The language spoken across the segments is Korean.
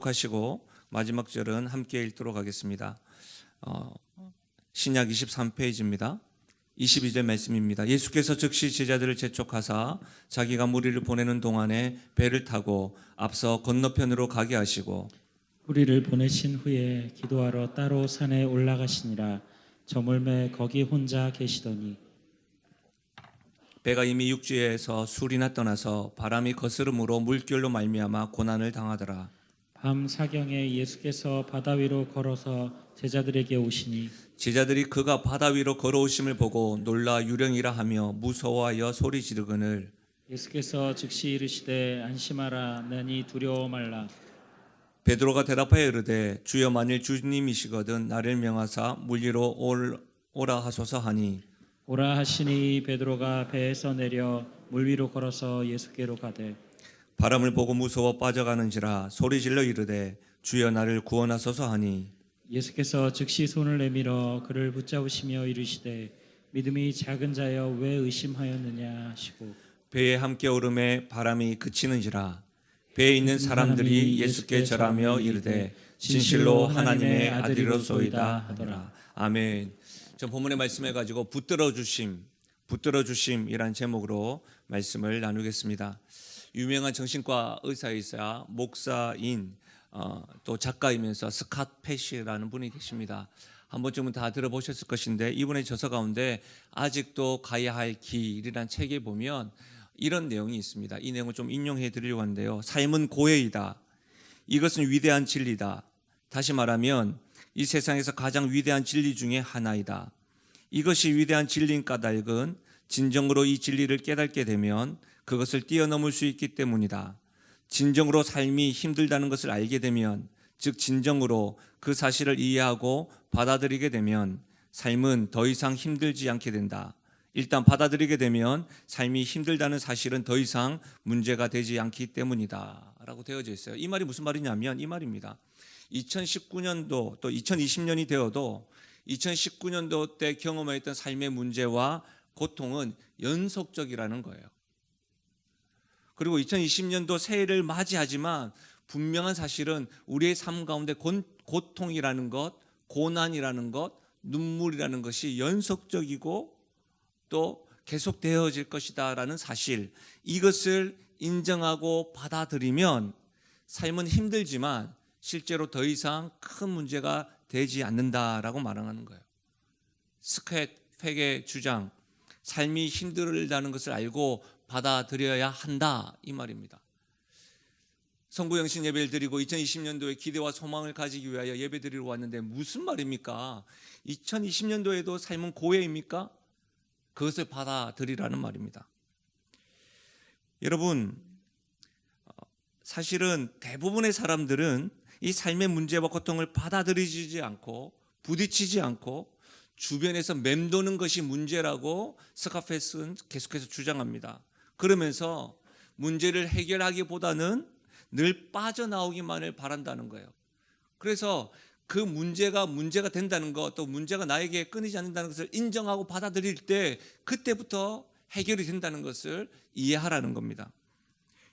기록하시고 마지막 절은 함께 읽도록 하겠습니다. 신약 23페이지입니다. 22절 말씀입니다. 예수께서 즉시 제자들을 재촉하사 자기가 무리를 보내는 동안에 배를 타고 앞서 건너편으로 가게 하시고 무리를 보내신 후에 기도하러 따로 산에 올라가시니라. 저물매 거기 혼자 계시더니 배가 이미 육지에서 술이나 떠나서 바람이 거스름으로 물결로 말미암아 고난을 당하더라. 밤 사경에 예수께서 바다 위로 걸어서 제자들에게 오시니 제자들이 그가 바다 위로 걸어오심을 보고 놀라 유령이라 하며 무서워하여 소리 지르거늘 예수께서 즉시 이르시되 안심하라 나니 두려워 말라. 베드로가 대답하여 이르되 주여 만일 주님이시거든 나를 명하사 물 위로 오라 하소서 하니 오라 하시니 베드로가 배에서 내려 물 위로 걸어서 예수께로 가되 바람을 보고 무서워 빠져가는지라 소리질러 이르되 주여 나를 구원하소서 하니 예수께서 즉시 손을 내밀어 그를 붙잡으시며 이르시되 믿음이 작은 자여 왜 의심하였느냐 하시고 배에 함께 오름에 바람이 그치는지라 배에 있는 사람들이 예수께 절하며 이르되 진실로 하나님의 아들이로소이다 하더라. 아멘. 전 본문의 말씀해 가지고 붙들어 주심이란 제목으로 말씀을 나누겠습니다. 유명한 정신과 의사이자 목사인 또 작가이면서 스캇 패시라는 분이 계십니다. 한 번쯤은 다 들어보셨을 것인데 이분의 저서 가운데 아직도 가야 할 길이란 책에 보면 이런 내용이 있습니다. 이 내용을 좀 인용해 드리려고 하는데요. 삶은 고해이다. 이것은 위대한 진리다. 다시 말하면 이 세상에서 가장 위대한 진리 중에 하나이다. 이것이 위대한 진리인 까닭은 진정으로 이 진리를 깨닫게 되면 그것을 뛰어넘을 수 있기 때문이다. 진정으로 삶이 힘들다는 것을 알게 되면, 즉 진정으로 그 사실을 이해하고 받아들이게 되면 삶은 더 이상 힘들지 않게 된다. 일단 받아들이게 되면 삶이 힘들다는 사실은 더 이상 문제가 되지 않기 때문이다 라고 되어져 있어요. 이 말이 무슨 말이냐면 이 말입니다. 2019년도 또 2020년이 되어도 2019년도 때 경험했던 삶의 문제와 고통은 연속적이라는 거예요. 그리고 2020년도 새해를 맞이하지만 분명한 사실은 우리의 삶 가운데 고통이라는 것, 고난이라는 것, 눈물이라는 것이 연속적이고 또 계속되어질 것이다라는 사실, 이것을 인정하고 받아들이면 삶은 힘들지만 실제로 더 이상 큰 문제가 되지 않는다라고 말하는 거예요. 스캇 팩의 주장, 삶이 힘들다는 것을 알고 받아들여야 한다 이 말입니다. 성구영신 예배를 드리고 2020년도에 기대와 소망을 가지기 위하여 예배 드리러 왔는데 무슨 말입니까? 2020년도에도 삶은 고해입니까? 그것을 받아들이라는 말입니다. 여러분, 사실은 대부분의 사람들은 이 삶의 문제와 고통을 받아들이지 않고 부딪히지 않고 주변에서 맴도는 것이 문제라고 스캇은 계속해서 주장합니다. 그러면서 문제를 해결하기보다는 늘 빠져나오기만을 바란다는 거예요. 그래서 그 문제가 된다는 것, 또 문제가 나에게 끊이지 않는다는 것을 인정하고 받아들일 때 그때부터 해결이 된다는 것을 이해하라는 겁니다.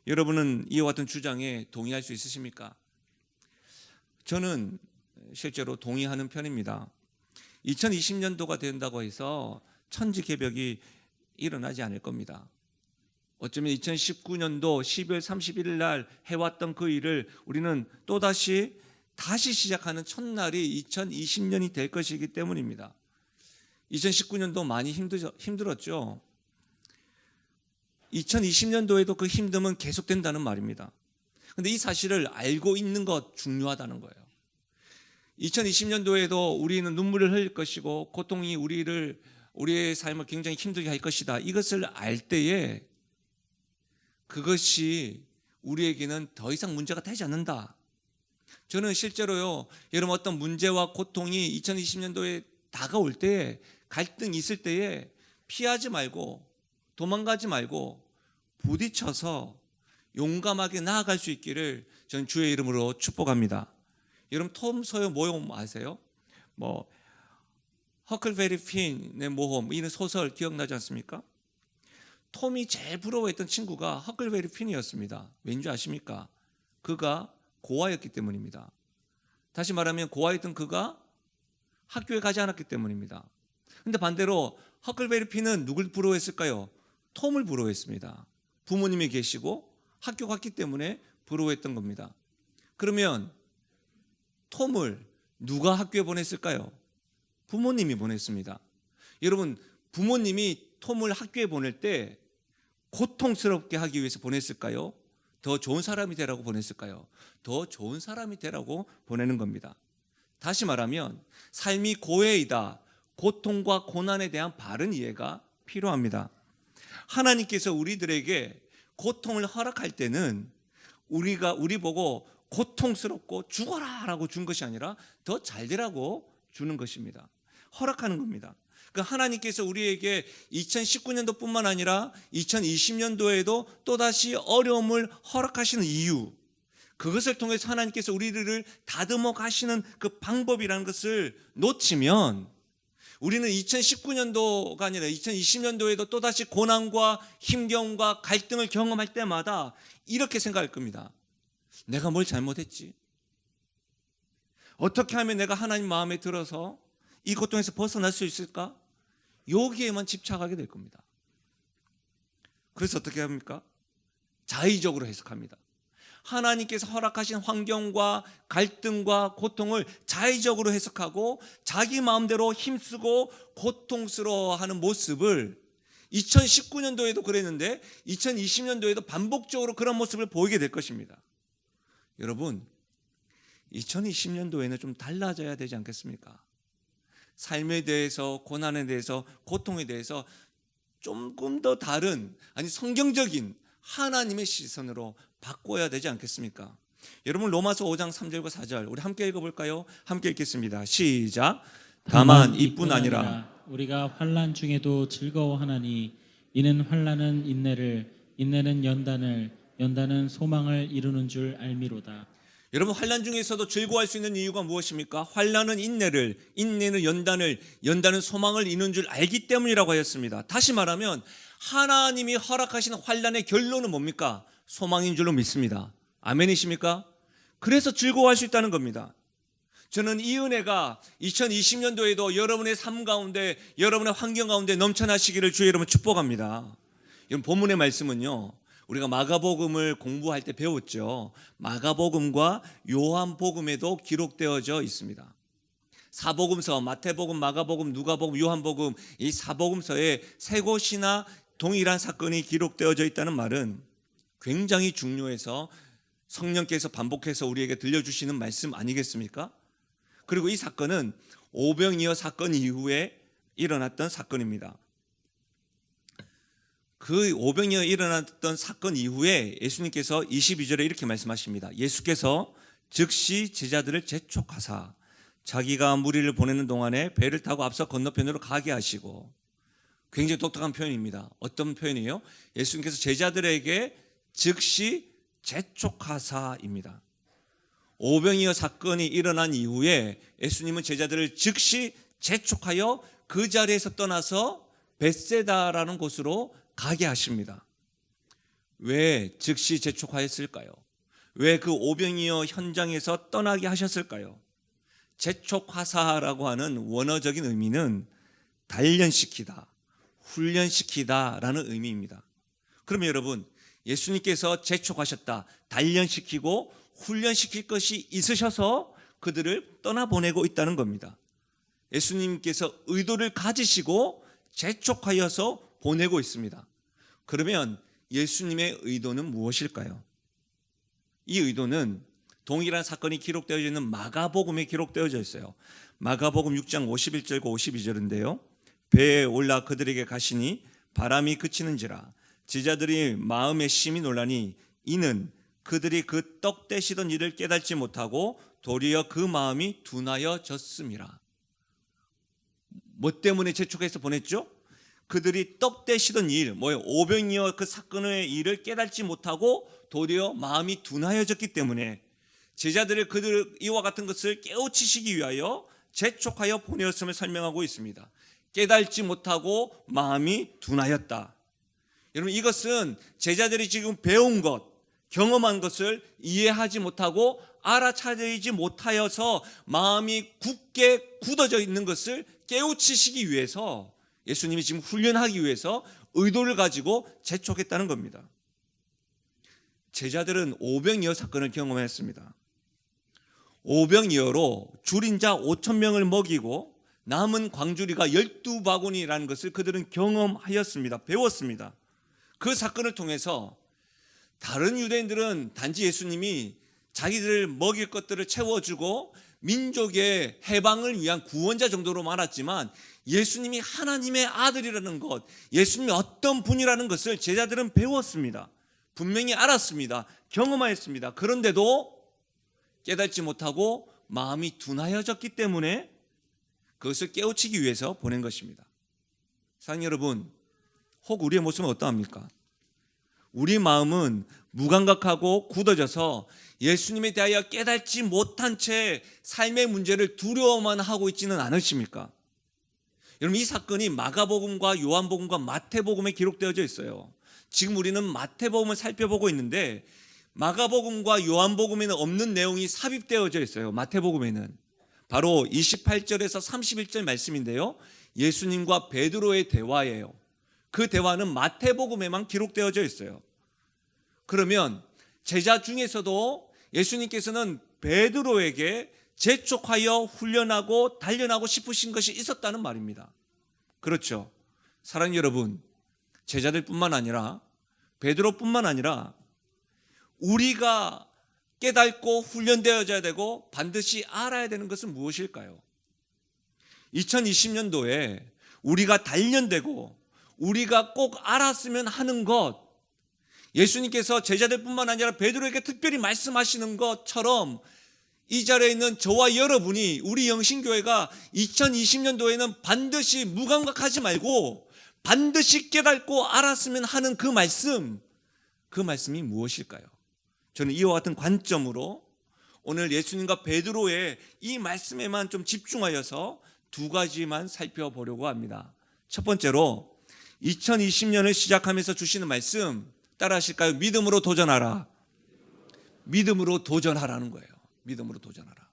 여러분은 이와 같은 주장에 동의할 수 있으십니까? 저는 실제로 동의하는 편입니다. 2020년도가 된다고 해서 천지개벽이 일어나지 않을 겁니다. 어쩌면 2019년도 12월 31일 날 해왔던 그 일을 우리는 다시 시작하는 첫날이 2020년이 될 것이기 때문입니다. 2019년도 많이 힘들었죠. 2020년도에도 그 힘듦은 계속된다는 말입니다. 그런데 이 사실을 알고 있는 것 중요하다는 거예요. 2020년도에도 우리는 눈물을 흘릴 것이고 고통이 우리의 삶을 굉장히 힘들게 할 것이다. 이것을 알 때에 그것이 우리에게는 더 이상 문제가 되지 않는다. 저는 실제로요, 여러분 어떤 문제와 고통이 2020년도에 다가올 때에, 갈등이 있을 때에 피하지 말고 도망가지 말고 부딪혀서 용감하게 나아갈 수 있기를 저는 주의 이름으로 축복합니다. 여러분 톰 소요 모험 아세요? 허클베리 핀의 모험, 이런 소설 기억나지 않습니까? 톰이 제일 부러워했던 친구가 허클베리 핀이었습니다. 왠지 아십니까? 그가 고아였기 때문입니다. 다시 말하면 고아였던 그가 학교에 가지 않았기 때문입니다. 그런데 반대로 허클베리 핀은 누굴 부러워했을까요? 톰을 부러워했습니다. 부모님이 계시고 학교 갔기 때문에 부러워했던 겁니다. 그러면 톰을 누가 학교에 보냈을까요? 부모님이 보냈습니다. 여러분, 부모님이 톰을 학교에 보낼 때 고통스럽게 하기 위해서 보냈을까요? 더 좋은 사람이 되라고 보냈을까요? 더 좋은 사람이 되라고 보내는 겁니다. 다시 말하면 삶이 고해이다, 고통과 고난에 대한 바른 이해가 필요합니다. 하나님께서 우리들에게 고통을 허락할 때는 우리 보고 고통스럽고 죽어라 라고 준 것이 아니라 더 잘 되라고 주는 것입니다. 허락하는 겁니다. 그러니까 하나님께서 우리에게 2019년도뿐만 아니라 2020년도에도 또다시 어려움을 허락하시는 이유, 그것을 통해서 하나님께서 우리들을 다듬어 가시는 그 방법이라는 것을 놓치면 우리는 2019년도가 아니라 2020년도에도 또다시 고난과 힘겨움과 갈등을 경험할 때마다 이렇게 생각할 겁니다. 내가 뭘 잘못했지? 어떻게 하면 내가 하나님 마음에 들어서 이 고통에서 벗어날 수 있을까? 여기에만 집착하게 될 겁니다. 그래서 어떻게 합니까? 자의적으로 해석합니다. 하나님께서 허락하신 환경과 갈등과 고통을 자의적으로 해석하고 자기 마음대로 힘쓰고 고통스러워하는 모습을 2019년도에도 그랬는데 2020년도에도 반복적으로 그런 모습을 보이게 될 것입니다. 여러분, 2020년도에는 좀 달라져야 되지 않겠습니까? 삶에 대해서, 고난에 대해서, 고통에 대해서 조금 더 다른, 아니 성경적인 하나님의 시선으로 바꿔야 되지 않겠습니까? 여러분, 로마서 5장 3절과 4절 우리 함께 읽어볼까요? 함께 읽겠습니다. 시작. 다만 이뿐 아니라 우리가 환난 중에도 즐거워하나니 이는 환난은 인내를, 인내는 연단을, 연단은 소망을 이루는 줄 알미로다. 여러분, 환난 중에서도 즐거워할 수 있는 이유가 무엇입니까? 환난은 인내를, 인내는 연단을, 연단은 소망을 이루는 줄 알기 때문이라고 하였습니다. 다시 말하면 하나님이 허락하시는 환난의 결론은 뭡니까? 소망인 줄로 믿습니다. 아멘이십니까? 그래서 즐거워할 수 있다는 겁니다. 저는 이 은혜가 2020년도에도 여러분의 삶 가운데, 여러분의 환경 가운데 넘쳐나시기를 주의 이름으로 축복합니다. 이런 본문의 말씀은요, 우리가 마가복음을 공부할 때 배웠죠. 마가복음과 요한복음에도 기록되어져 있습니다. 사복음서, 마태복음, 마가복음, 누가복음, 요한복음, 이 사복음서에 세 곳이나 동일한 사건이 기록되어져 있다는 말은 굉장히 중요해서 성령께서 반복해서 우리에게 들려주시는 말씀 아니겠습니까? 그리고 이 사건은 오병이어 사건 이후에 일어났던 사건입니다. 그 오병이어 일어났던 사건 이후에 예수님께서 22절에 이렇게 말씀하십니다. 예수께서 즉시 제자들을 재촉하사 자기가 무리를 보내는 동안에 배를 타고 앞서 건너편으로 가게 하시고, 굉장히 독특한 표현입니다. 어떤 표현이에요? 예수님께서 제자들에게 즉시 재촉하사입니다. 오병이어 사건이 일어난 이후에 예수님은 제자들을 즉시 재촉하여 그 자리에서 떠나서 벳세다라는 곳으로 가게 하십니다. 왜 즉시 재촉하였을까요? 왜 그 오병이어 현장에서 떠나게 하셨을까요? 재촉하사라고 하는 원어적인 의미는 단련시키다, 훈련시키다라는 의미입니다. 그러면 여러분, 예수님께서 재촉하셨다, 단련시키고 훈련시킬 것이 있으셔서 그들을 떠나보내고 있다는 겁니다. 예수님께서 의도를 가지시고 재촉하여서 보내고 있습니다. 그러면 예수님의 의도는 무엇일까요? 이 의도는 동일한 사건이 기록되어 있는 마가복음에 기록되어져 있어요. 마가복음 6장 51절과 52절인데요. 배에 올라 그들에게 가시니 바람이 그치는지라 제자들이 마음에 심히 놀라니 이는 그들이 그 떡 떼시던 일을 깨닫지 못하고 도리어 그 마음이 둔하여졌음이라. 뭐 때문에 재촉해서 보냈죠? 그들이 떡 떼시던 일, 오병이어 그 사건의 일을 깨닫지 못하고 도리어 마음이 둔하여졌기 때문에 제자들을 그들 이와 같은 것을 깨우치시기 위하여 재촉하여 보내었음을 설명하고 있습니다. 깨닫지 못하고 마음이 둔하였다. 여러분, 이것은 제자들이 지금 배운 것, 경험한 것을 이해하지 못하고 알아차리지 못하여서 마음이 굳게 굳어져 있는 것을 깨우치시기 위해서 예수님이 지금 훈련하기 위해서 의도를 가지고 재촉했다는 겁니다. 제자들은 오병이어 사건을 경험했습니다. 오병이어로 줄인 자 5,000명을 먹이고 남은 광주리가 12바구니라는 것을 그들은 경험하였습니다. 배웠습니다. 그 사건을 통해서 다른 유대인들은 단지 예수님이 자기들을 먹일 것들을 채워주고 민족의 해방을 위한 구원자 정도로 말았지만 예수님이 하나님의 아들이라는 것, 예수님이 어떤 분이라는 것을 제자들은 배웠습니다. 분명히 알았습니다. 경험하였습니다. 그런데도 깨닫지 못하고 마음이 둔하여졌기 때문에 그것을 깨우치기 위해서 보낸 것입니다. 사랑하는 여러분, 혹 우리의 모습은 어떠합니까? 우리 마음은 무감각하고 굳어져서 예수님에 대하여 깨닫지 못한 채 삶의 문제를 두려워만 하고 있지는 않으십니까? 여러분, 이 사건이 마가복음과 요한복음과 마태복음에 기록되어져 있어요. 지금 우리는 마태복음을 살펴보고 있는데 마가복음과 요한복음에는 없는 내용이 삽입되어져 있어요. 마태복음에는 바로 28절에서 31절 말씀인데요, 예수님과 베드로의 대화예요. 그 대화는 마태복음에만 기록되어져 있어요. 그러면 제자 중에서도 예수님께서는 베드로에게 재촉하여 훈련하고 단련하고 싶으신 것이 있었다는 말입니다. 그렇죠. 사랑하는 여러분, 제자들뿐만 아니라 베드로뿐만 아니라 우리가 깨닫고 훈련되어져야 되고 반드시 알아야 되는 것은 무엇일까요? 2020년도에 우리가 단련되고 우리가 꼭 알았으면 하는 것, 예수님께서 제자들뿐만 아니라 베드로에게 특별히 말씀하시는 것처럼 이 자리에 있는 저와 여러분이, 우리 영신교회가 2020년도에는 반드시 무감각하지 말고 반드시 깨닫고 알았으면 하는 그 말씀이 무엇일까요? 저는 이와 같은 관점으로 오늘 예수님과 베드로의 이 말씀에만 좀 집중하여서 두 가지만 살펴보려고 합니다. 첫 번째로 2020년을 시작하면서 주시는 말씀 따라 하실까요? 믿음으로 도전하라. 믿음으로 도전하라는 거예요. 믿음으로 도전하라.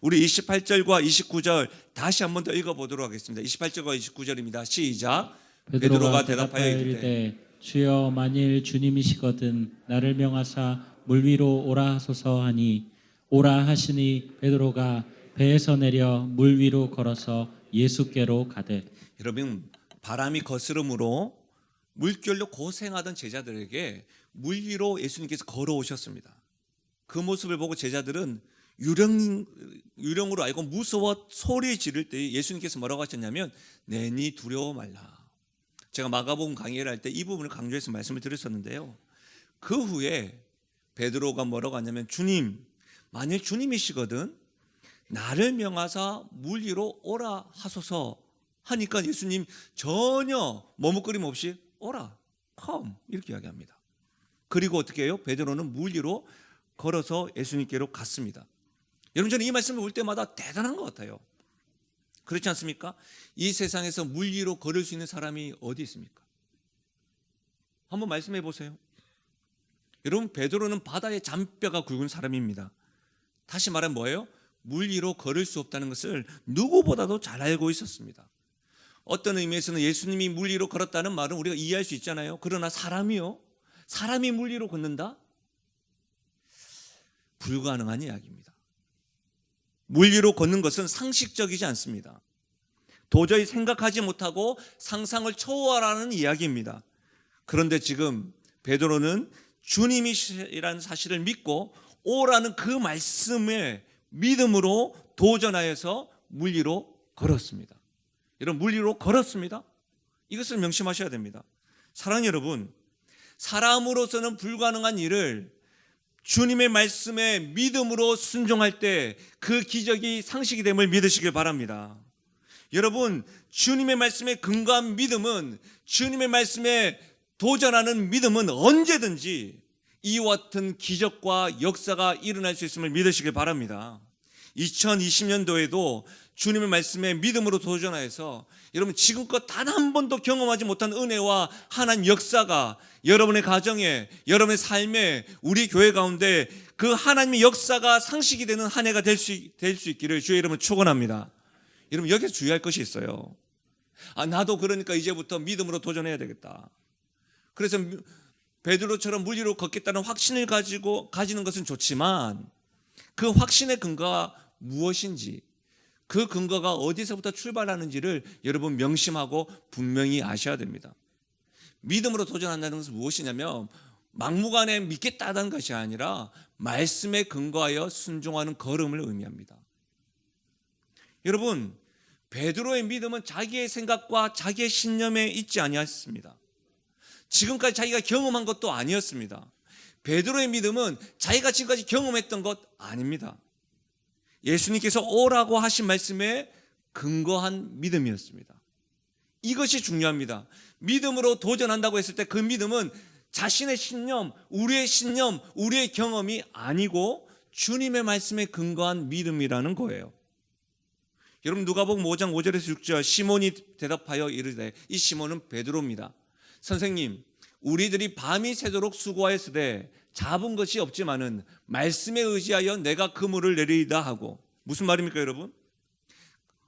우리 28절과 29절 다시 한 번 더 읽어보도록 하겠습니다. 28절과 29절입니다. 시작. 베드로가 대답하여 이르되 주여 만일 주님이시거든 나를 명하사 물 위로 오라 하소서 하니 오라 하시니 베드로가 배에서 내려 물 위로 걸어서 예수께로 가되. 여러분, 바람이 거스름으로 물결로 고생하던 제자들에게 물 위로 예수님께서 걸어오셨습니다. 그 모습을 보고 제자들은 유령으로 알고 무서워 소리 지를 때 예수님께서 뭐라고 하셨냐면 내니 두려워 말라. 제가 마가복음 강의를 할 때 이 부분을 강조해서 말씀을 드렸었는데요, 그 후에 베드로가 뭐라고 하냐면 주님, 만일 주님이시거든 나를 명하사 물 위로 오라 하소서 하니까 예수님 전혀 머뭇거림 없이 오라, come 이렇게 이야기합니다. 그리고 어떻게 해요? 베드로는 물 위로 걸어서 예수님께로 갔습니다. 여러분, 저는 이 말씀을 볼 때마다 대단한 것 같아요. 그렇지 않습니까? 이 세상에서 물 위로 걸을 수 있는 사람이 어디 있습니까? 한번 말씀해 보세요. 여러분, 베드로는 바다의 잔뼈가 굵은 사람입니다. 다시 말하면 뭐예요? 물 위로 걸을 수 없다는 것을 누구보다도 잘 알고 있었습니다. 어떤 의미에서는 예수님이 물 위로 걸었다는 말은 우리가 이해할 수 있잖아요. 그러나 사람이 물 위로 걷는다? 불가능한 이야기입니다. 물 위로 걷는 것은 상식적이지 않습니다. 도저히 생각하지 못하고 상상을 초월하는 이야기입니다. 그런데 지금 베드로는 주님이라는 사실을 믿고 오라는 그 말씀에 믿음으로 도전하여서 물 위로 걸었습니다. 여러분, 물 위로 걸었습니다. 이것을 명심하셔야 됩니다. 사랑하는 여러분, 사람으로서는 불가능한 일을 주님의 말씀에 믿음으로 순종할 때 그 기적이 상식이 됨을 믿으시길 바랍니다. 여러분, 주님의 말씀에 근거한 믿음은, 주님의 말씀에 도전하는 믿음은 언제든지 이와 같은 기적과 역사가 일어날 수 있음을 믿으시길 바랍니다. 2020년도에도 주님의 말씀에 믿음으로 도전하여서 여러분 지금껏 단 한 번도 경험하지 못한 은혜와 하나님 역사가 여러분의 가정에, 여러분의 삶에, 우리 교회 가운데 그 하나님의 역사가 상식이 되는 한 해가 될 수 있기를 주의 이름으로 축원합니다. 여러분 여기서 주의할 것이 있어요. 나도 그러니까 이제부터 믿음으로 도전해야 되겠다. 그래서 베드로처럼 물 위로 걷겠다는 확신을 가지는 것은 좋지만 그 확신의 근거가 무엇인지, 그 근거가 어디서부터 출발하는지를 여러분 명심하고 분명히 아셔야 됩니다. 믿음으로 도전한다는 것은 무엇이냐면 막무가내 믿겠다는 것이 아니라 말씀에 근거하여 순종하는 걸음을 의미합니다. 여러분, 베드로의 믿음은 자기의 생각과 자기의 신념에 있지 아니었습니다. 지금까지 자기가 경험한 것도 아니었습니다. 베드로의 믿음은 자기가 지금까지 경험했던 것 아닙니다. 예수님께서 오라고 하신 말씀에 근거한 믿음이었습니다. 이것이 중요합니다. 믿음으로 도전한다고 했을 때 그 믿음은 자신의 신념, 우리의 경험이 아니고 주님의 말씀에 근거한 믿음이라는 거예요. 여러분 누가복음 5장 5절에서 6절 시몬이 대답하여 이르되, 이 시몬은 베드로입니다. 선생님, 우리들이 밤이 새도록 수고하였으되 잡은 것이 없지만은 말씀에 의지하여 내가 그물을 내리이다 하고. 무슨 말입니까 여러분?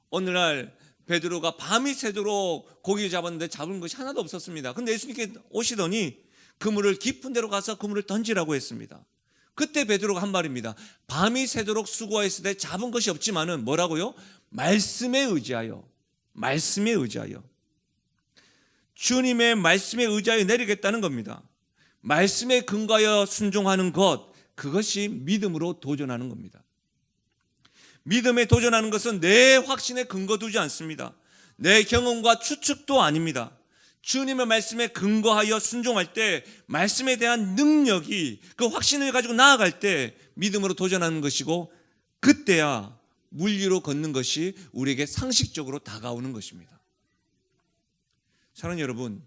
오늘날 베드로가 밤이 새도록 고기를 잡았는데 잡은 것이 하나도 없었습니다. 근데 예수님께 오시더니 그물을 깊은 데로 가서 그물을 던지라고 했습니다. 그때 베드로가 한 말입니다. 밤이 새도록 수고하였으되 잡은 것이 없지만은 뭐라고요? 말씀에 의지하여. 주님의 말씀에 의지하여 내리겠다는 겁니다. 말씀에 근거하여 순종하는 것, 그것이 믿음으로 도전하는 겁니다. 믿음에 도전하는 것은 내 확신에 근거 두지 않습니다. 내 경험과 추측도 아닙니다. 주님의 말씀에 근거하여 순종할 때 말씀에 대한 능력이, 그 확신을 가지고 나아갈 때 믿음으로 도전하는 것이고, 그때야 물 위로 걷는 것이 우리에게 상식적으로 다가오는 것입니다. 사랑하는 여러분,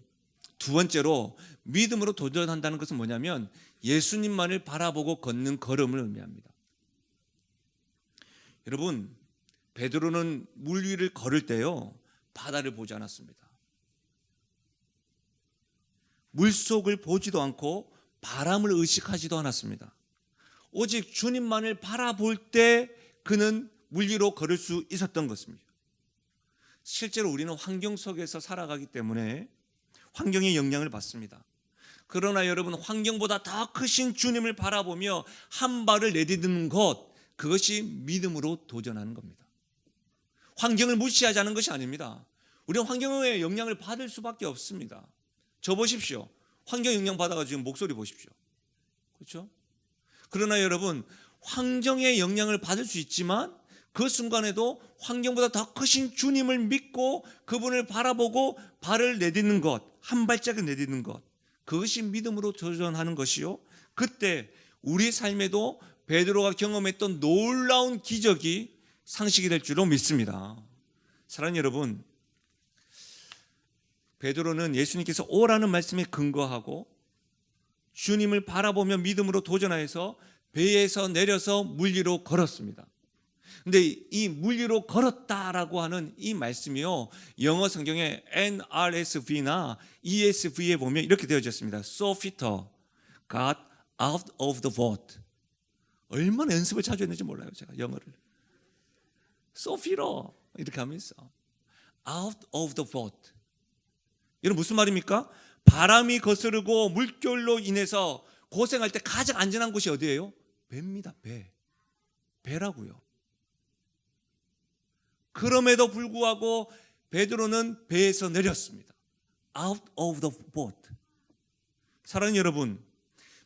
두 번째로 믿음으로 도전한다는 것은 뭐냐면 예수님만을 바라보고 걷는 걸음을 의미합니다. 여러분, 베드로는 물 위를 걸을 때요, 바다를 보지 않았습니다. 물속을 보지도 않고 바람을 의식하지도 않았습니다. 오직 주님만을 바라볼 때 그는 물 위로 걸을 수 있었던 것입니다. 실제로 우리는 환경 속에서 살아가기 때문에 환경의 영향을 받습니다. 그러나 여러분, 환경보다 더 크신 주님을 바라보며 한 발을 내딛는 것, 그것이 믿음으로 도전하는 겁니다. 환경을 무시하지 않은 것이 아닙니다. 우리는 환경의 영향을 받을 수밖에 없습니다. 저 보십시오. 환경 영향 받아가지고 지금 목소리 보십시오. 그렇죠? 그러나 여러분, 환경의 영향을 받을 수 있지만 그 순간에도 환경보다 더 크신 주님을 믿고 그분을 바라보고 발을 내딛는 것, 한 발짝을 내딛는 것, 그것이 믿음으로 도전하는 것이요, 그때 우리 삶에도 베드로가 경험했던 놀라운 기적이 상식이 될 줄로 믿습니다. 사랑하는 여러분, 베드로는 예수님께서 오라는 말씀에 근거하고 주님을 바라보며 믿음으로 도전하여서 배에서 내려서 물 위로 걸었습니다. 근데 이 물 위로 걸었다라고 하는 이 말씀이요, 영어 성경에 NRSV나 ESV에 보면 이렇게 되어졌습니다. So Peter got out of the boat. 얼마나 연습을 자주 했는지 몰라요, 제가 영어를. So Peter 이렇게 하면서 out of the boat. 이건 무슨 말입니까? 바람이 거스르고 물결로 인해서 고생할 때 가장 안전한 곳이 어디예요? 배입니다. 배라고요. 그럼에도 불구하고 베드로는 배에서 내렸습니다. Out of the boat. 사랑하는 여러분,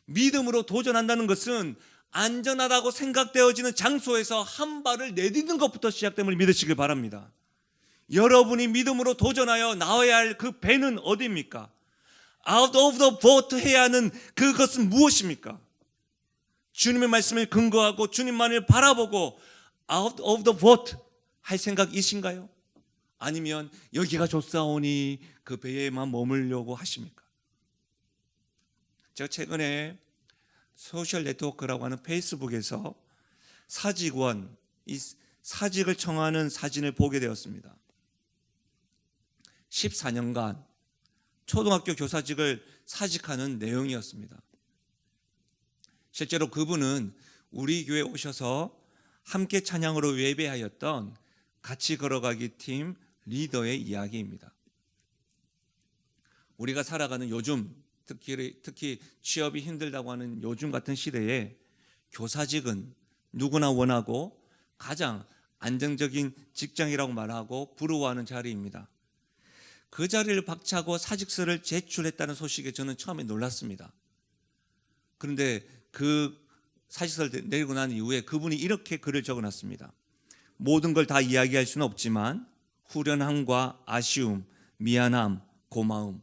믿음으로 도전한다는 것은 안전하다고 생각되어지는 장소에서 한 발을 내딛는 것부터 시작됨을 믿으시길 바랍니다. 여러분이 믿음으로 도전하여 나와야 할 그 배는 어디입니까? Out of the boat 해야 하는 그것은 무엇입니까? 주님의 말씀을 근거하고 주님만을 바라보고 Out of the boat 할 생각이신가요? 아니면 여기가 좋사오니 그 배에만 머물려고 하십니까? 제가 최근에 소셜 네트워크라고 하는 페이스북에서 사직원, 이 사직을 청하는 사진을 보게 되었습니다. 14년간 초등학교 교사직을 사직하는 내용이었습니다. 실제로 그분은 우리 교회에 오셔서 함께 찬양으로 예배하였던 같이 걸어가기 팀 리더의 이야기입니다. 우리가 살아가는 요즘, 특히 취업이 힘들다고 하는 요즘 같은 시대에 교사직은 누구나 원하고 가장 안정적인 직장이라고 말하고 부러워하는 자리입니다. 그 자리를 박차고 사직서를 제출했다는 소식에 저는 처음에 놀랐습니다. 그런데 그 사직서를 내리고 난 이후에 그분이 이렇게 글을 적어놨습니다. 모든 걸 다 이야기할 수는 없지만 후련함과 아쉬움, 미안함, 고마움,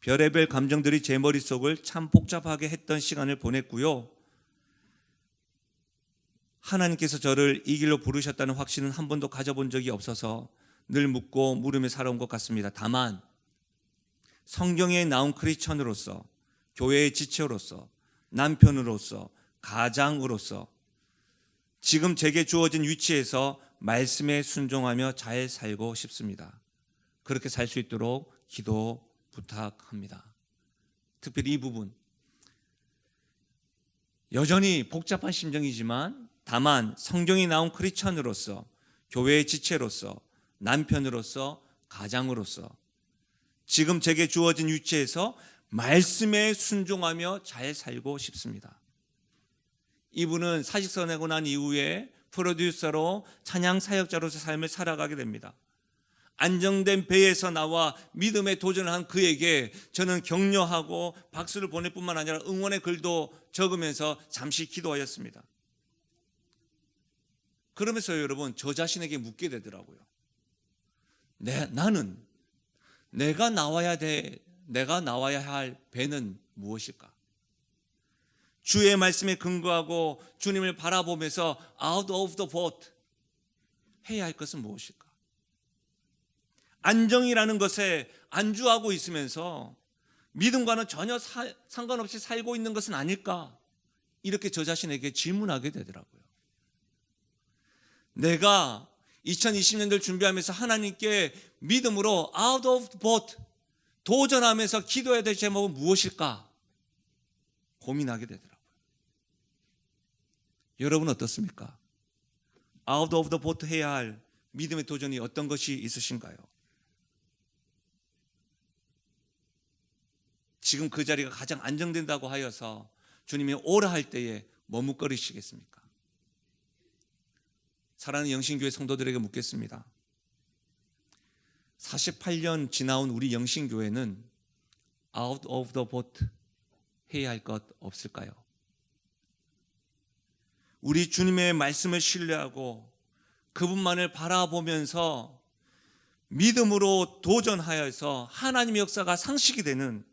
별의별 감정들이 제 머릿속을 참 복잡하게 했던 시간을 보냈고요. 하나님께서 저를 이 길로 부르셨다는 확신은 한 번도 가져본 적이 없어서 늘 묻고 물으며 살아온 것 같습니다. 다만 성경에 나온 크리스천으로서, 교회의 지체로서, 남편으로서, 가장으로서 지금 제게 주어진 위치에서 말씀에 순종하며 잘 살고 싶습니다. 그렇게 살 수 있도록 기도 부탁합니다. 특별히 이 부분, 여전히 복잡한 심정이지만 다만 성경이 나온 크리스천으로서, 교회의 지체로서, 남편으로서, 가장으로서 지금 제게 주어진 위치에서 말씀에 순종하며 잘 살고 싶습니다. 이분은 사직서 내고 난 이후에 프로듀서로 찬양 사역자로서 삶을 살아가게 됩니다. 안정된 배에서 나와 믿음에 도전한 그에게 저는 격려하고 박수를 보낼 뿐만 아니라 응원의 글도 적으면서 잠시 기도하였습니다. 그러면서 여러분, 저 자신에게 묻게 되더라고요. 나는 내가 나와야 할 배는 무엇일까? 주의 말씀에 근거하고 주님을 바라보면서 out of the boat 해야 할 것은 무엇일까? 안정이라는 것에 안주하고 있으면서 믿음과는 전혀 상관없이 살고 있는 것은 아닐까? 이렇게 저 자신에게 질문하게 되더라고요. 내가 2020년도를 준비하면서 하나님께 믿음으로 out of the boat 도전하면서 기도해야 될 제목은 무엇일까? 고민하게 되더라고요. 여러분 어떻습니까? out of the boat 해야 할 믿음의 도전이 어떤 것이 있으신가요? 지금 그 자리가 가장 안정된다고 하여서 주님이 오라 할 때에 머뭇거리시겠습니까? 사랑하는 영신교회 성도들에게 묻겠습니다. 48년 지나온 우리 영신교회는 out of the boat 해야 할 것 없을까요? 우리 주님의 말씀을 신뢰하고 그분만을 바라보면서 믿음으로 도전하여서 하나님의 역사가 상식이 되는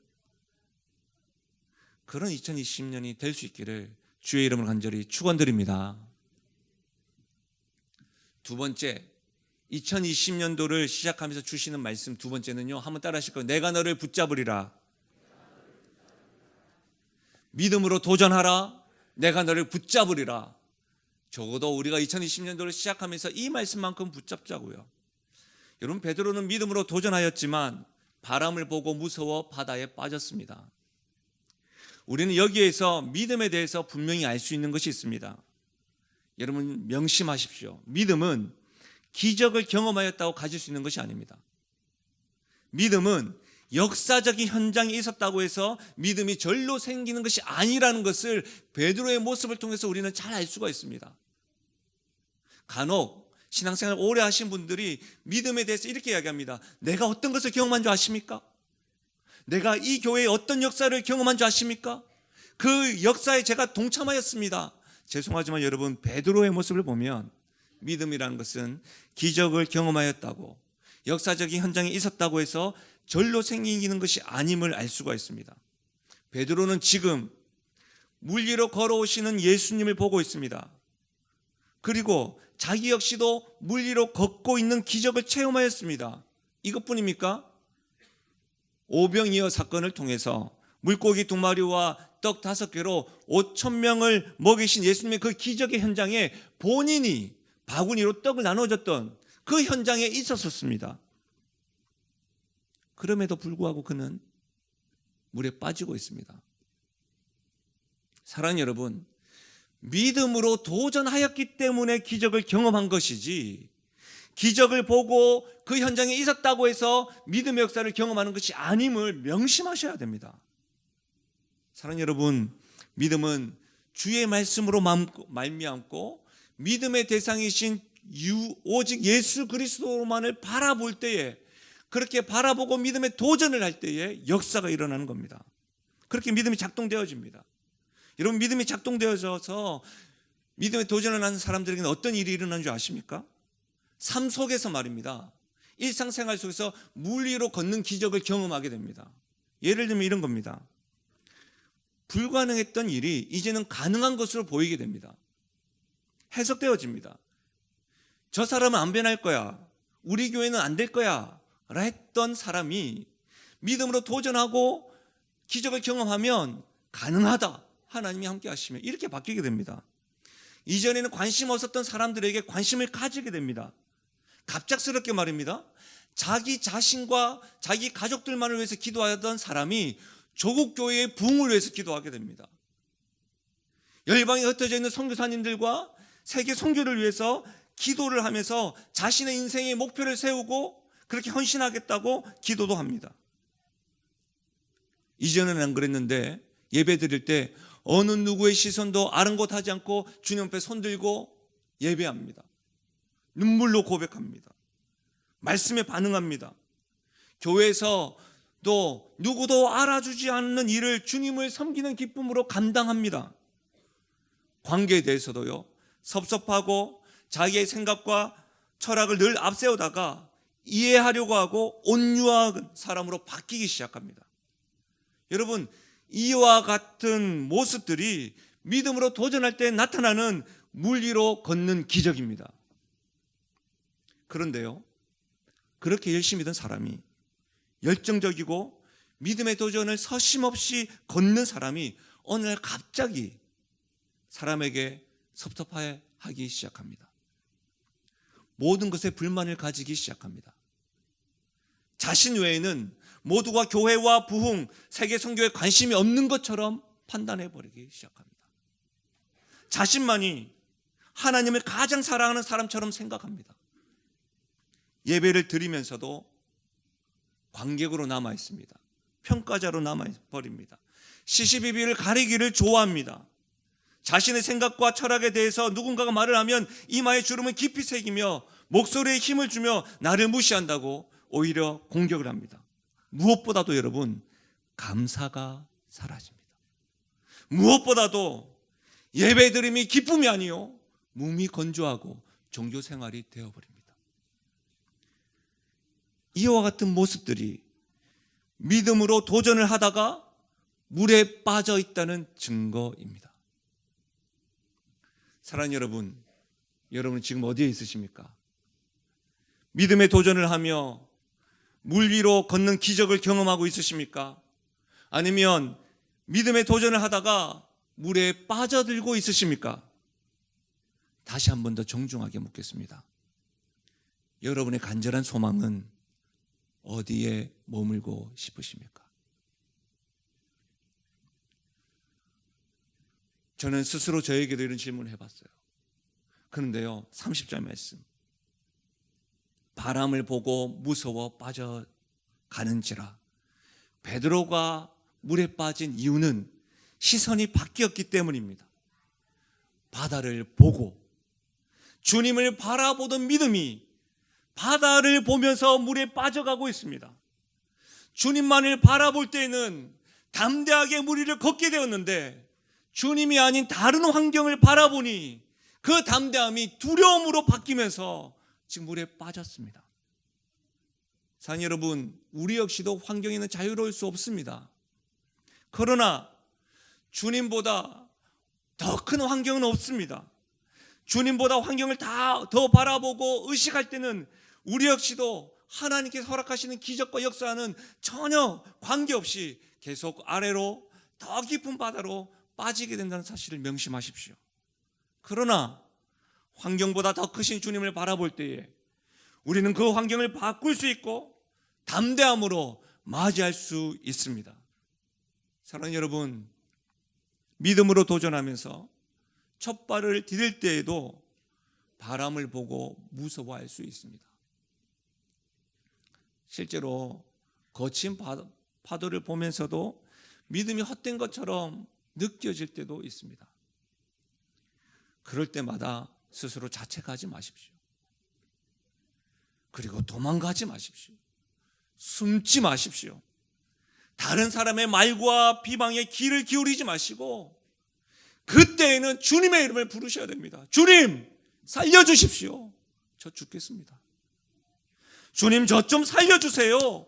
그런 2020년이 될 수 있기를 주의 이름으로 간절히 축원드립니다. 두 번째, 2020년도를 시작하면서 주시는 말씀 두 번째는요, 한번 따라 하실 거예요. 내가 너를 붙잡으리라. 믿음으로 도전하라. 내가 너를 붙잡으리라. 적어도 우리가 2020년도를 시작하면서 이 말씀만큼 붙잡자고요. 여러분, 베드로는 믿음으로 도전하였지만 바람을 보고 무서워 바다에 빠졌습니다. 우리는 여기에서 믿음에 대해서 분명히 알 수 있는 것이 있습니다. 여러분 명심하십시오. 믿음은 기적을 경험하였다고 가질 수 있는 것이 아닙니다. 믿음은 역사적인 현장이 있었다고 해서 믿음이 절로 생기는 것이 아니라는 것을 베드로의 모습을 통해서 우리는 잘 알 수가 있습니다. 간혹 신앙생활 오래 하신 분들이 믿음에 대해서 이렇게 이야기합니다. 내가 어떤 것을 경험한 줄 아십니까? 내가 이 교회의 어떤 역사를 경험한 줄 아십니까? 그 역사에 제가 동참하였습니다. 죄송하지만 여러분, 베드로의 모습을 보면 믿음이라는 것은 기적을 경험하였다고, 역사적인 현장이 있었다고 해서 절로 생기는 것이 아님을 알 수가 있습니다. 베드로는 지금 물 위로 걸어오시는 예수님을 보고 있습니다. 그리고 자기 역시도 물 위로 걷고 있는 기적을 체험하였습니다. 이것뿐입니까? 오병이어 사건을 통해서 물고기 두 마리와 떡 5개로 5,000명을 먹이신 예수님의 그 기적의 현장에 본인이 바구니로 떡을 나눠줬던 그 현장에 있었습니다. 그럼에도 불구하고 그는 물에 빠지고 있습니다. 사랑하는 여러분, 믿음으로 도전하였기 때문에 기적을 경험한 것이지, 기적을 보고 그 현장에 있었다고 해서 믿음의 역사를 경험하는 것이 아님을 명심하셔야 됩니다. 사랑하는 여러분, 믿음은 주의 말씀으로 말미암고 믿음의 대상이신 오직 예수 그리스도만을 바라볼 때에, 그렇게 바라보고 믿음의 도전을 할 때에 역사가 일어나는 겁니다. 그렇게 믿음이 작동되어집니다. 여러분, 믿음이 작동되어져서 믿음의 도전을 하는 사람들에게는 어떤 일이 일어나는 줄 아십니까? 삶 속에서 말입니다. 일상생활 속에서 물 위로 걷는 기적을 경험하게 됩니다. 예를 들면 이런 겁니다. 불가능했던 일이 이제는 가능한 것으로 보이게 됩니다. 해석되어집니다. 저 사람은 안 변할 거야, 우리 교회는 안 될 거야 라 했던 사람이 믿음으로 도전하고 기적을 경험하면 가능하다, 하나님이 함께 하시면 이렇게 바뀌게 됩니다. 이전에는 관심 없었던 사람들에게 관심을 가지게 됩니다. 갑작스럽게 말입니다. 자기 자신과 자기 가족들만을 위해서 기도하던 사람이 조국 교회의 부흥을 위해서 기도하게 됩니다. 열방에 흩어져 있는 선교사님들과 세계 선교를 위해서 기도를 하면서 자신의 인생의 목표를 세우고 그렇게 헌신하겠다고 기도도 합니다. 이전에는 안 그랬는데 예배 드릴 때 어느 누구의 시선도 아랑곳하지 않고 주님 앞에 손들고 예배합니다. 눈물로 고백합니다. 말씀에 반응합니다. 교회에서 또 누구도 알아주지 않는 일을 주님을 섬기는 기쁨으로 감당합니다. 관계에 대해서도요, 섭섭하고 자기의 생각과 철학을 늘 앞세우다가 이해하려고 하고 온유한 사람으로 바뀌기 시작합니다. 여러분, 이와 같은 모습들이 믿음으로 도전할 때 나타나는 물 위로 걷는 기적입니다. 그런데요, 그렇게 열심히 던 사람이, 열정적이고 믿음의 도전을 서심없이 걷는 사람이 어느 날 갑자기 사람에게 섭섭해하기 시작합니다. 모든 것에 불만을 가지기 시작합니다. 자신 외에는 모두가 교회와 부흥, 세계 선교에 관심이 없는 것처럼 판단해버리기 시작합니다. 자신만이 하나님을 가장 사랑하는 사람처럼 생각합니다. 예배를 드리면서도 관객으로 남아 있습니다. 평가자로 남아 버립니다. 시시비비를 가리기를 좋아합니다. 자신의 생각과 철학에 대해서 누군가가 말을 하면 이마에 주름을 깊이 새기며 목소리에 힘을 주며 나를 무시한다고 오히려 공격을 합니다. 무엇보다도 여러분, 감사가 사라집니다. 무엇보다도 예배드림이 기쁨이 아니요 몸이 건조하고 종교생활이 되어버립니다. 이와 같은 모습들이 믿음으로 도전을 하다가 물에 빠져 있다는 증거입니다. 사랑하는 여러분, 여러분은 지금 어디에 있으십니까? 믿음의 도전을 하며 물 위로 걷는 기적을 경험하고 있으십니까? 아니면 믿음의 도전을 하다가 물에 빠져들고 있으십니까? 다시 한 번 더 정중하게 묻겠습니다. 여러분의 간절한 소망은 어디에 머물고 싶으십니까? 저는 스스로 저에게도 이런 질문을 해봤어요. 그런데요, 30절 말씀, 바람을 보고 무서워 빠져가는지라. 베드로가 물에 빠진 이유는 시선이 바뀌었기 때문입니다. 바다를 보고 주님을 바라보던 믿음이 바다를 보면서 물에 빠져가고 있습니다. 주님만을 바라볼 때에는 담대하게 물 위를 걷게 되었는데 주님이 아닌 다른 환경을 바라보니 그 담대함이 두려움으로 바뀌면서 지금 물에 빠졌습니다. 사랑하는 여러분, 우리 역시도 환경에는 자유로울 수 없습니다. 그러나 주님보다 더 큰 환경은 없습니다. 주님보다 환경을 다 더 바라보고 의식할 때는 우리 역시도 하나님께서 허락하시는 기적과 역사는 전혀 관계없이 계속 아래로 더 깊은 바다로 빠지게 된다는 사실을 명심하십시오. 그러나 환경보다 더 크신 주님을 바라볼 때에 우리는 그 환경을 바꿀 수 있고 담대함으로 맞이할 수 있습니다. 사랑하는 여러분, 믿음으로 도전하면서 첫 발을 디딜 때에도 바람을 보고 무서워할 수 있습니다. 실제로 거친 파도를 보면서도 믿음이 헛된 것처럼 느껴질 때도 있습니다. 그럴 때마다 스스로 자책하지 마십시오. 그리고 도망가지 마십시오. 숨지 마십시오. 다른 사람의 말과 비방에 귀를 기울이지 마시고 그때에는 주님의 이름을 부르셔야 됩니다. 주님, 살려주십시오. 저 죽겠습니다. 주님, 저 좀 살려주세요.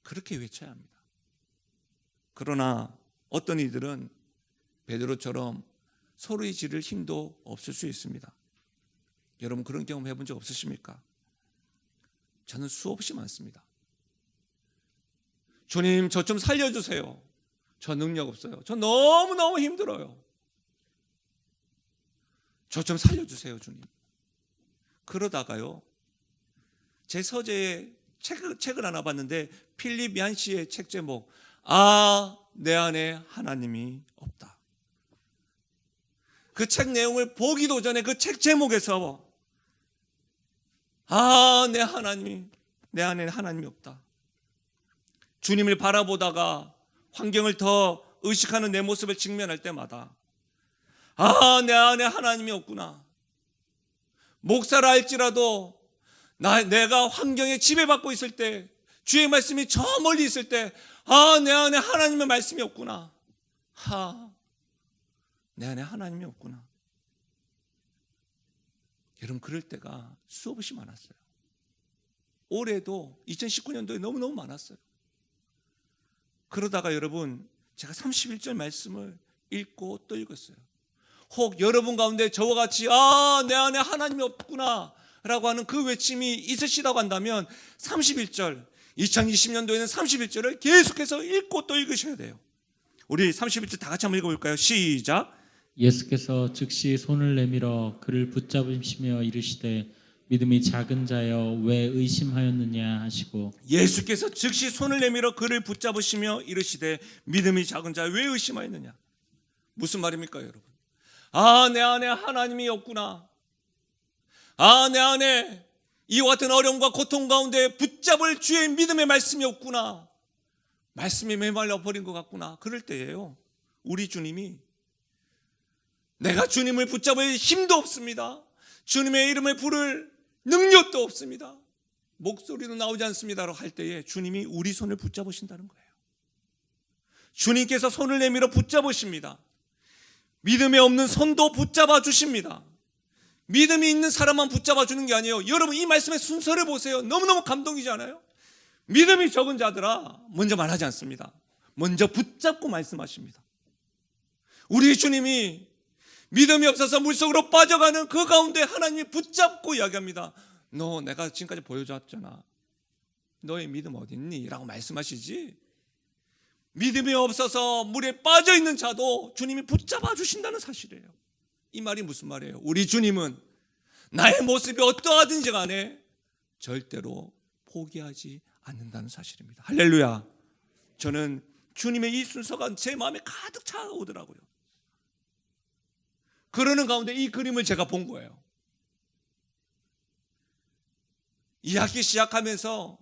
그렇게 외쳐야 합니다. 그러나 어떤 이들은 베드로처럼 소리 지를 힘도 없을 수 있습니다. 여러분, 그런 경험 해본 적 없으십니까? 저는 수없이 많습니다. 주님, 저 좀 살려주세요. 저 능력 없어요. 저 너무너무 힘들어요. 저 좀 살려주세요, 주님. 그러다가요, 제 서재에 책을 하나 봤는데 필립 얀시의 책 제목, 내 안에 하나님이 없다. 그 책 내용을 보기도 전에 그 책 제목에서 내 안에 하나님이 없다. 주님을 바라보다가 환경을 더 의식하는 내 모습을 직면할 때마다 내 안에 하나님이 없구나. 목사라 할지라도 내가 환경에 지배받고 있을 때, 주의 말씀이 저 멀리 있을 때 내 안에 하나님의 말씀이 없구나. 내 안에 하나님이 없구나. 여러분, 그럴 때가 수없이 많았어요. 올해도 2019년도에 너무너무 많았어요. 그러다가 여러분, 제가 31절 말씀을 읽고 또 읽었어요. 혹 여러분 가운데 저와 같이 내 안에 하나님이 없구나 라고 하는 그 외침이 있으시다고 한다면 31절, 2020년도에는 31절을 계속해서 읽고 또 읽으셔야 돼요. 우리 31절 다 같이 한번 읽어볼까요? 시작. 예수께서 즉시 손을 내밀어 그를 붙잡으시며 이르시되 믿음이 작은 자여 왜 의심하였느냐 하시고, 예수께서 즉시 손을 내밀어 그를 붙잡으시며 이르시되 믿음이 작은 자여 왜 의심하였느냐. 무슨 말입니까, 여러분? 내 안에 하나님이 없구나. 내 안에 이와 같은 어려움과 고통 가운데 붙잡을 주의 믿음의 말씀이 없구나. 말씀이 메말라 버린 것 같구나. 그럴 때예요, 우리 주님이 내가 주님을 붙잡을 힘도 없습니다. 주님의 이름을 부를 능력도 없습니다. 목소리도 나오지 않습니다라고 할 때에 주님이 우리 손을 붙잡으신다는 거예요. 주님께서 손을 내밀어 붙잡으십니다. 믿음이 없는 손도 붙잡아 주십니다. 믿음이 있는 사람만 붙잡아 주는 게 아니에요. 여러분, 이 말씀의 순서를 보세요. 너무너무 감동이지 않아요? 믿음이 적은 자들아, 먼저 말하지 않습니다. 먼저 붙잡고 말씀하십니다. 우리 주님이 믿음이 없어서 물속으로 빠져가는 그 가운데 하나님이 붙잡고 이야기합니다. 너 내가 지금까지 보여줬잖아. 너의 믿음 어디 있니? 라고 말씀하시지. 믿음이 없어서 물에 빠져있는 자도 주님이 붙잡아 주신다는 사실이에요. 이 말이 무슨 말이에요? 우리 주님은 나의 모습이 어떠하든지 간에 절대로 포기하지 않는다는 사실입니다. 할렐루야. 저는 주님의 이 순서가 제 마음에 가득 차오더라고요. 그러는 가운데 이 그림을 제가 본 거예요. 이 학기 시작하면서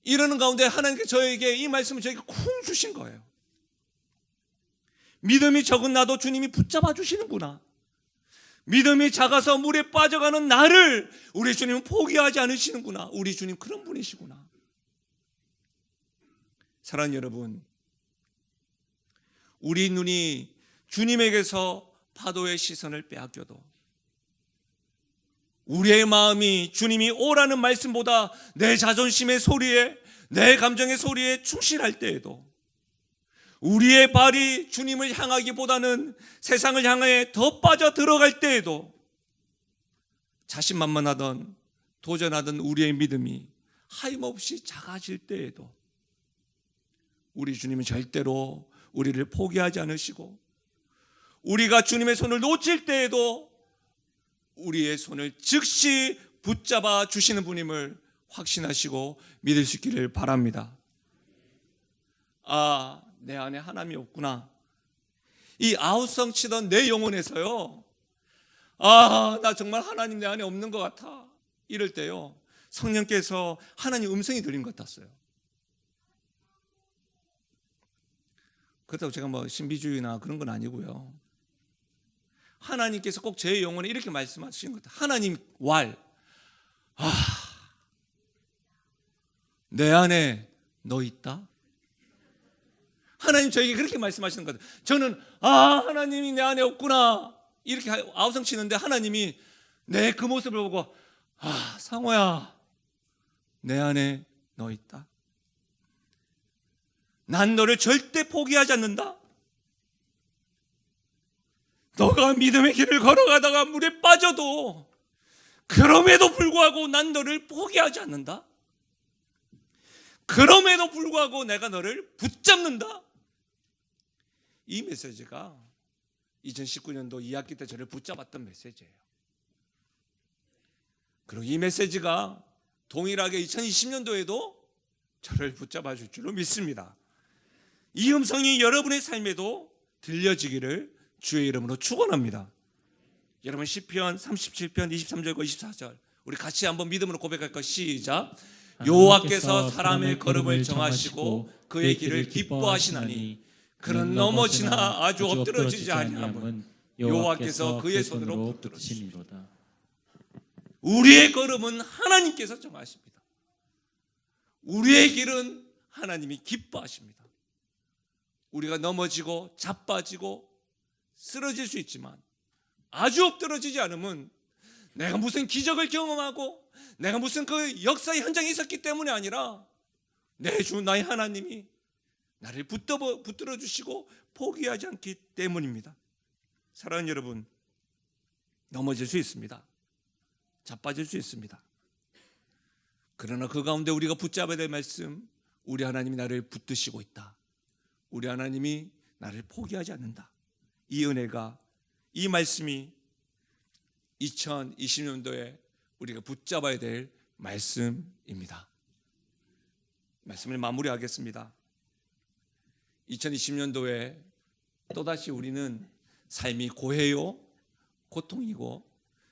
이러는 가운데 하나님께 저에게 이 말씀을 저에게 쿵 주신 거예요. 믿음이 적은 나도 주님이 붙잡아 주시는구나. 믿음이 작아서 물에 빠져가는 나를 우리 주님은 포기하지 않으시는구나. 우리 주님 그런 분이시구나. 사랑하는 여러분, 우리 눈이 주님에게서 파도의 시선을 빼앗겨도 우리의 마음이 주님이 오라는 말씀보다 내 자존심의 소리에, 내 감정의 소리에 충실할 때에도, 우리의 발이 주님을 향하기보다는 세상을 향해 더 빠져 들어갈 때에도, 자신만만하던 도전하던 우리의 믿음이 하염없이 작아질 때에도 우리 주님은 절대로 우리를 포기하지 않으시고 우리가 주님의 손을 놓칠 때에도 우리의 손을 즉시 붙잡아 주시는 분임을 확신하시고 믿을 수 있기를 바랍니다. 아, 내 안에 하나님이 없구나. 이 아우성 치던 내 영혼에서요, 아, 나 정말 하나님 내 안에 없는 것 같아. 이럴 때요, 성령께서 하나님 음성이 들린 것 같았어요. 그렇다고 제가 뭐 신비주의나 그런 건 아니고요. 하나님께서 꼭 제 영혼에 이렇게 말씀하시는 것 같아요. 하나님 왈, 아, 내 안에 너 있다? 하나님 저에게 그렇게 말씀하시는 것 같아요. 저는 아, 하나님이 내 안에 없구나 이렇게 아우성 치는데 하나님이 내 그 모습을 보고 아, 상호야, 내 안에 너 있다. 난 너를 절대 포기하지 않는다. 너가 믿음의 길을 걸어가다가 물에 빠져도 그럼에도 불구하고 난 너를 포기하지 않는다. 그럼에도 불구하고 내가 너를 붙잡는다. 이 메시지가 2019년도 2학기 때 저를 붙잡았던 메시지예요. 그리고 이 메시지가 동일하게 2020년도에도 저를 붙잡아 줄 줄로 믿습니다. 이 음성이 여러분의 삶에도 들려지기를 주의 이름으로 축원합니다. 여러분 시편 37편 23절과 24절 우리 같이 한번 믿음으로 고백할까요? 시작. 여호와께서 사람의 걸음을 정하시고 그의 길을 기뻐하시나니 그는 넘어지나 아주 엎드러지지 아니함은 여호와께서 그의 손으로 붙들으시니로다. 우리의 걸음은 하나님께서 정하십니다. 우리의 길은 하나님이 기뻐하십니다. 우리가 넘어지고 자빠지고 쓰러질 수 있지만 아주 엎드러지지 않으면 내가 무슨 기적을 경험하고 내가 무슨 그 역사의 현장에 있었기 때문이 아니라 내 주 나의 하나님이 나를 붙들어 주시고 포기하지 않기 때문입니다. 사랑하는 여러분, 넘어질 수 있습니다. 자빠질 수 있습니다. 그러나 그 가운데 우리가 붙잡아야 될 말씀, 우리 하나님이 나를 붙드시고 있다. 우리 하나님이 나를 포기하지 않는다. 이 은혜가, 이 말씀이 2020년도에 우리가 붙잡아야 될 말씀입니다. 말씀을 마무리하겠습니다. 2020년도에 또다시 우리는 삶이 고해요, 고통이고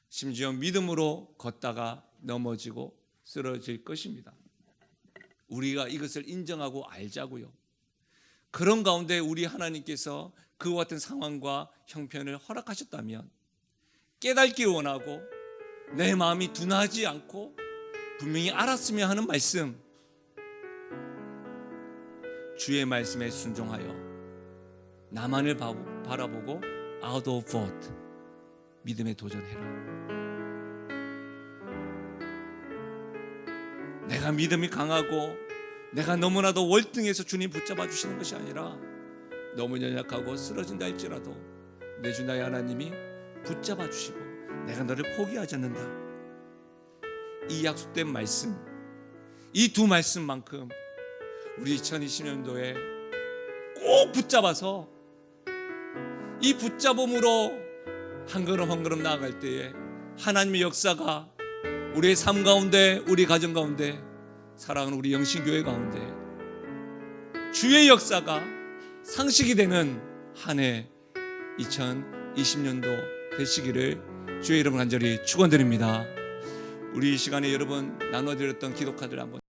심지어 믿음으로 걷다가 넘어지고 쓰러질 것입니다. 우리가 이것을 인정하고 알자고요. 그런 가운데 우리 하나님께서 그와 같은 상황과 형편을 허락하셨다면 깨닫기 원하고 내 마음이 둔하지 않고 분명히 알았으면 하는 말씀, 주의 말씀에 순종하여 나만을 바라보고 out of faith 믿음에 도전해라. 내가 믿음이 강하고 내가 너무나도 월등해서 주님 붙잡아 주시는 것이 아니라 너무 연약하고 쓰러진다 할지라도 내 주 나의 하나님이 붙잡아 주시고 내가 너를 포기하지 않는다. 이 약속된 말씀, 이 두 말씀만큼 우리 2020년도에 꼭 붙잡아서 이 붙잡음으로 한 걸음 한 걸음 나아갈 때에 하나님의 역사가 우리의 삶 가운데, 우리 가정 가운데, 사랑하는 우리 영신교회 가운데 주의 역사가 상식이 되는 한 해 2020년도 되시기를 주의 이름으로 간절히 축원드립니다. 우리 이 시간에 여러분 나눠드렸던 기도카드를 한번